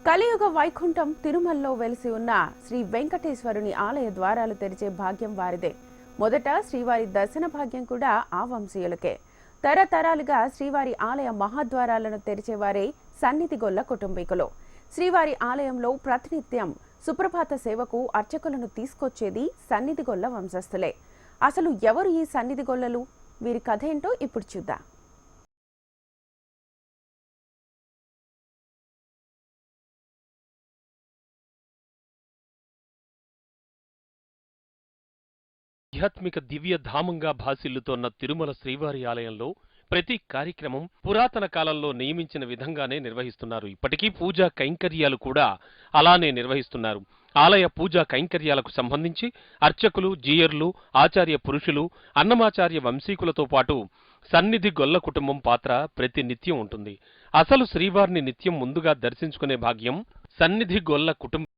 కలియుగ వైకుంఠం తిరుమలలో వెలిసి ఉన్న శ్రీ వెంకటేశ్వరుని ఆలయ ద్వారాలు తెరిచే భాగ్యం వారిదే. మొదట శ్రీవారి దర్శన భాగ్యం కూడా ఆ వంశీయులకే. తరతరాలుగా శ్రీవారి ఆలయ మహాద్వారాలను తెరిచేవారే సన్నిధిగొల్ల కుటుంబీకులు. శ్రీవారి ఆలయంలో ప్రతినిత్యం సుప్రభాత సేవకు అర్చకులను తీసుకొచ్చేది సన్నిధిగొల్ల వంశస్థులే. అసలు ఎవరు ఈ సన్నిధిగొల్లలు? వీరి కథ ఏంటో ఇప్పుడు చూద్దాం. ఆధ్యాత్మిక దివ్య ధామంగా భాసిల్లుతోన్న తిరుమల శ్రీవారి ఆలయంలో ప్రతి కార్యక్రమం పురాతన కాలంలో నియమించిన విధంగానే నిర్వహిస్తున్నారు. ఇప్పటికీ పూజా కైంకర్యాలు కూడా అలానే నిర్వహిస్తున్నారు. ఆలయ పూజా కైంకర్యాలకు సంబంధించి అర్చకులు, జీయర్లు, ఆచార్య పురుషులు, అన్నమాచార్య వంశీకులతో పాటు సన్నిధి గొల్ల కుటుంబం పాత్ర ప్రతి నిత్యం ఉంటుంది. అసలు శ్రీవారిని నిత్యం ముందుగా దర్శించుకునే భాగ్యం సన్నిధి గొల్ల కుటుంబం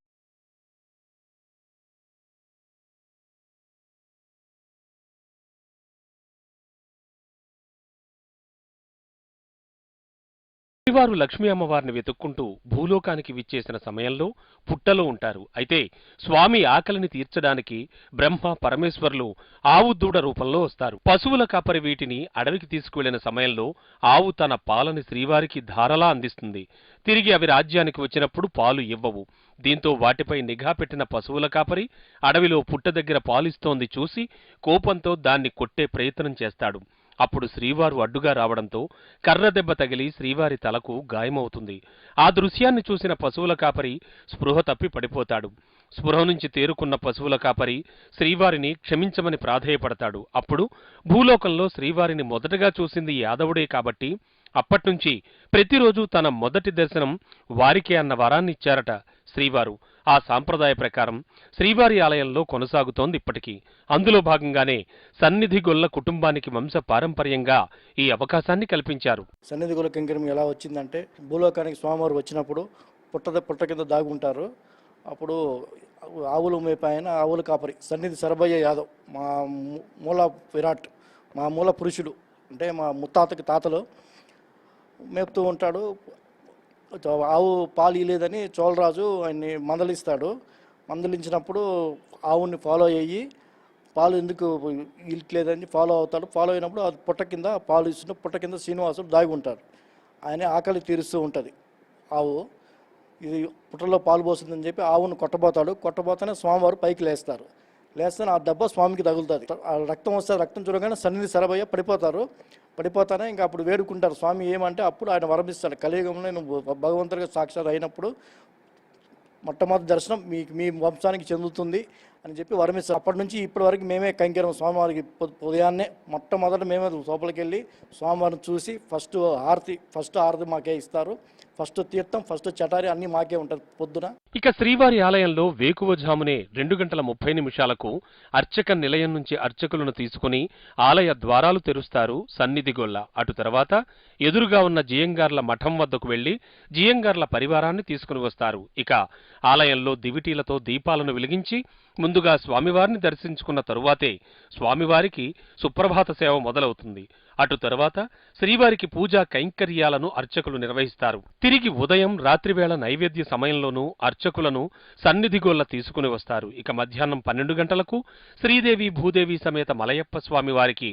శ్రీవారు లక్ష్మీ అమ్మవారిని వెతుక్కుంటూ భూలోకానికి విచ్చేసిన సమయంలో పుట్టలో ఉంటారు. అయితే స్వామి ఆకలిని తీర్చడానికి బ్రహ్మ పరమేశ్వరులు ఆవు దూడ రూపంలో వస్తారు. పశువుల కాపరి వీటిని అడవికి తీసుకువెళ్లిన సమయంలో ఆవు తన పాలని శ్రీవారికి ధారలా అందిస్తుంది. తిరిగి అవి రాజ్యానికి వచ్చినప్పుడు పాలు ఇవ్వవు. దీంతో వాటిపై నిఘా పెట్టిన పశువుల కాపరి అడవిలో పుట్ట దగ్గర పాలిస్తోంది చూసి కోపంతో దాన్ని కొట్టే ప్రయత్నం చేస్తాడు. అప్పుడు శ్రీవారు అడ్డుగా రావడంతో కర్రదెబ్బ తగిలి శ్రీవారి తలకు గాయమవుతుంది. ఆ దృశ్యాన్ని చూసిన పశువుల కాపరి స్పృహ తప్పి పడిపోతాడు. స్పృహ నుంచి తేరుకున్న పశువుల కాపరి శ్రీవారిని క్షమించమని ప్రాధేయపడతాడు. అప్పుడు భూలోకంలో శ్రీవారిని మొదటగా చూసింది యాదవుడే కాబట్టి అప్పట్నుంచి ప్రతిరోజు తన మొదటి దర్శనం వారికే అన్న వరాన్నిచ్చారట శ్రీవారు. ఆ సాంప్రదాయ ప్రకారం శ్రీవారి ఆలయంలో కొనసాగుతోంది ఇప్పటికీ. అందులో భాగంగానే సన్నిధిగొల్ల కుటుంబానికి వంశ పారంపర్యంగా ఈ అవకాశాన్ని కల్పించారు. సన్నిధిగొల్ల కింకరం ఎలా వచ్చిందంటే, భూలోకానికి స్వామివారు వచ్చినప్పుడు పుట్ట కింద దాగుంటారు. అప్పుడు ఆవులు మేపాయన ఆవుల కాపరి సన్నిధి సరభయ్య యాదవ్, మా మూల విరాట్, మా మూల పురుషుడు, అంటే మా ముత్తాతకి తాతలు మేపుతూ ఉంటాడు. ఆవు పాలు ఇలేదని చోళరాజు ఆయన్ని మందలించినప్పుడు ఆవుని ఫాలో అయ్యి పాలు ఎందుకు ఇట్లేదని ఫాలో అవుతాడు. ఫాలో అయినప్పుడు అది పుట్ట కింద పాలు ఇస్తున్న పుట్ట కింద శ్రీనివాసుడు దాగి ఉంటాడు. ఆయన ఆకలి తీరుస్తూ ఉంటుంది. ఆవు ఇది పుట్టలో పాలు పోస్తుందని చెప్పి ఆవును కొట్టబోతానే స్వామివారు పైకి లేస్తారు. లేస్తానే ఆ దెబ్బ స్వామికి తగులుతుంది. ఆ రక్తం వస్తుంది. రక్తం చూడగానే సన్నిధి సరభయ్య పడిపోతానే ఇంకా అప్పుడు వేడుకుంటారు. స్వామి ఏమంటే అప్పుడు ఆయన వరమిస్తాడు. కలియుగంలో నువ్వు భగవంతుడిగా సాక్షాత్ అయినప్పుడు మొట్టమొదటి దర్శనం మీ వంశానికి చెందుతుంది అని చెప్పి వరమిస్తారు. అప్పటి నుంచి ఇప్పటి వరకు మేమే కైంకర్యం స్వామివారికి ఉదయాన్నే మొట్టమొదట మేమే లోపలికి వెళ్ళి స్వామివారిని చూసి ఫస్ట్ హారతి మాకే ఇస్తారు. ఫస్ట్ తీర్థం, ఫస్ట్ చటారి అన్ని మాకే ఉంటుంది పొద్దున. ఇక శ్రీవారి ఆలయంలో వేకువజామునే 2:30 అర్చక నిలయం నుంచి అర్చకులను తీసుకుని ఆలయ ద్వారాలు తెరుస్తారు సన్నిధిగొల్ల. అటు తర్వాత ఎదురుగా ఉన్న జియంగార్ల మఠం వద్దకు వెళ్లి జియంగార్ల పరివారాన్ని తీసుకుని వస్తారు. ఇక ఆలయంలో దివిటీలతో దీపాలను వెలిగించి ముందుగా స్వామివారిని దర్శించుకున్న తరువాతే స్వామివారికి సుప్రభాత సేవ మొదలవుతుంది. అటు తరువాత శ్రీవారికి పూజా కైంకర్యాలను అర్చకులు నిర్వహిస్తారు. తిరిగి ఉదయం రాత్రివేళ నైవేద్య సమయంలోనూ అర్చకులను సన్నిధిగొల్ల తీసుకుని వస్తారు. ఇక మధ్యాహ్నం 12 గంటలకు శ్రీదేవి భూదేవి సమేత మలయప్ప స్వామి వారికి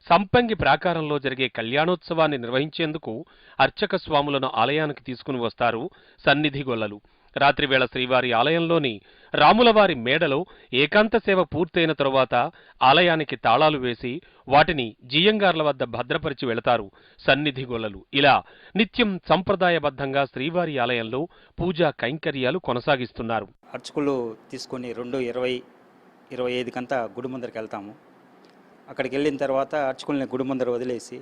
సంపంగి ప్రాకారంలో జరిగే కళ్యాణోత్సవాన్ని నిర్వహించేందుకు అర్చక స్వాములను ఆలయానికి తీసుకుని వస్తారు సన్నిధిగొల్లలు. రాత్రివేళ శ్రీవారి ఆలయంలోని రాములవారి మేడలో ఏకాంత సేవ పూర్తయిన తరువాత ఆలయానికి తాళాలు వేసి వాటిని జియంగార్ల వద్ద భద్రపరిచి వెళతారు సన్నిధిగొల్లలు. ఇలా నిత్యం సంప్రదాయబద్ధంగా శ్రీవారి ఆలయంలో పూజా కైంకర్యాలు కొనసాగిస్తున్నారు. అర్చకులు తీసుకొని 2:25 గుడి ముందరికి వెళ్తాము. అక్కడికి వెళ్ళిన తర్వాత అర్చకుల్ని గుడి ముందర వదిలేసి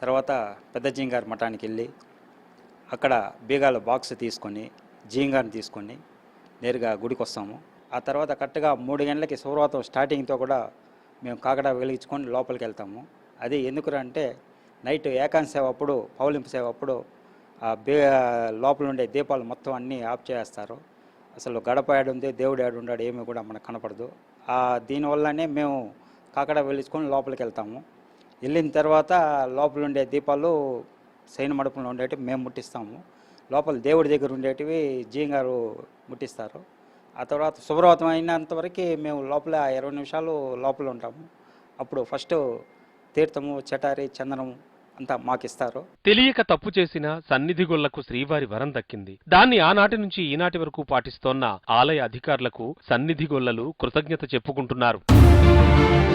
తర్వాత పెద్ద జియంగార్ మఠానికి వెళ్ళి అక్కడ బీగాల బాక్స్ తీసుకొని జియంగార్ని తీసుకొని నేరుగా గుడికి వస్తాము. ఆ తర్వాత కరెక్ట్గా 3 గంటలకి సుప్రభాతం స్టార్టింగ్తో కూడా మేము కాకడా వెలిగించుకొని లోపలికి వెళ్తాము. అది ఎందుకంటే నైట్ ఏకాంత సేవ అప్పుడు, పౌలింపు సేవ అప్పుడు ఆ లోపల ఉండే దీపాలు మొత్తం అన్నీ ఆఫ్ చేస్తారు. అసలు గడప ఏడుంది, దేవుడు ఏడుండాడు ఏమీ కూడా మనకు కనపడదు. దీనివల్లనే మేము కాకడా వెలిగించుకొని లోపలికి వెళ్తాము. వెళ్ళిన తర్వాత లోపల ఉండే దీపాలు శయన మండపంలో ఉండేవి మేము ముట్టిస్తాము. లోపల దేవుడి దగ్గర ఉండేటివి జీఎం గారు ముట్టిస్తారు. ఆ తర్వాత శుభ్రవతం అయినంత వరకు మేము లోపల 20 నిమిషాలు లోపల ఉంటాము. అప్పుడు ఫస్ట్ తీర్థము, చటారి, చందనం అంతా మాకిస్తారు. తెలియక తప్పు చేసిన సన్నిధిగొల్లకు శ్రీవారి వరం దక్కింది. దాన్ని ఆనాటి నుంచి ఈనాటి వరకు పాటిస్తోన్న ఆలయ అధికారులకు సన్నిధిగొల్లలు కృతజ్ఞత చెప్పుకుంటున్నారు.